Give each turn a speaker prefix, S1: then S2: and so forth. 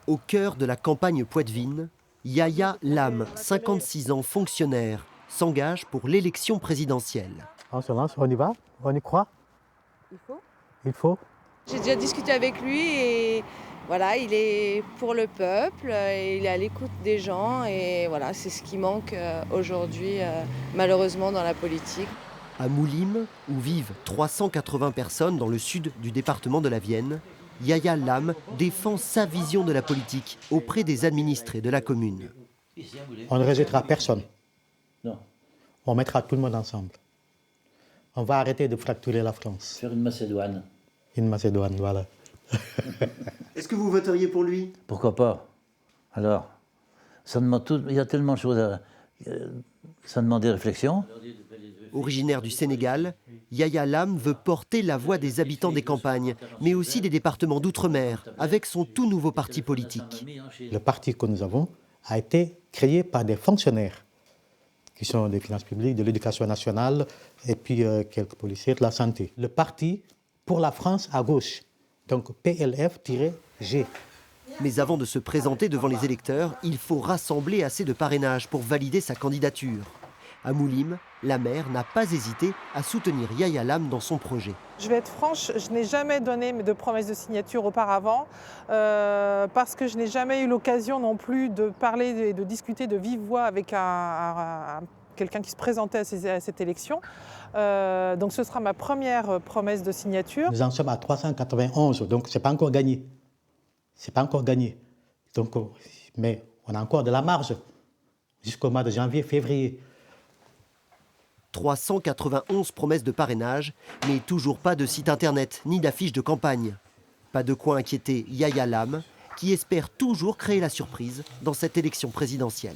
S1: Au cœur de la campagne poitevine, Yahya Lam, 56 ans, fonctionnaire, s'engage pour l'élection présidentielle.
S2: On se lance, on y va, on y croit. Il faut.
S3: J'ai déjà discuté avec lui et voilà, il est pour le peuple, et il est à l'écoute des gens et voilà, c'est ce qui manque aujourd'hui malheureusement dans la politique.
S1: À Moulim, où vivent 380 personnes dans le sud du département de la Vienne, Yahya Lam défend sa vision de la politique auprès des administrés de la commune.
S2: On ne rejettera personne.
S4: Non.
S2: On mettra tout le monde ensemble. On va arrêter de fracturer la France.
S4: Faire une Macédoine.
S2: Une Macédoine, voilà.
S1: Est-ce que vous voteriez pour lui?
S4: Pourquoi pas? Alors, ça demande tout, il y a tellement de choses à... ça demande des réflexions.
S1: Originaire du Sénégal, Yahya Lam veut porter la voix des habitants des campagnes, mais aussi des départements d'outre-mer, avec son tout nouveau parti politique.
S2: Le parti que nous avons a été créé par des fonctionnaires qui sont des finances publiques, de l'éducation nationale et puis quelques policiers de la santé. Le parti pour la France à gauche, donc PLF-G.
S1: Mais avant de se présenter devant les électeurs, il faut rassembler assez de parrainages pour valider sa candidature. À Moulim, la maire n'a pas hésité à soutenir Yahya Lam dans son projet.
S5: Je vais être franche, je n'ai jamais donné de promesse de signature auparavant parce que je n'ai jamais eu l'occasion non plus de parler et de discuter de vive voix avec quelqu'un qui se présentait à cette élection. Donc ce sera ma première promesse de signature.
S2: Nous en sommes à 391, donc ce n'est pas encore gagné. C'est pas encore gagné. Donc, mais on a encore de la marge jusqu'au mois de janvier, février.
S1: 391 promesses de parrainage, mais toujours pas de site internet ni d'affiche de campagne. Pas de quoi inquiéter Yahya Lam, qui espère toujours créer la surprise dans cette élection présidentielle.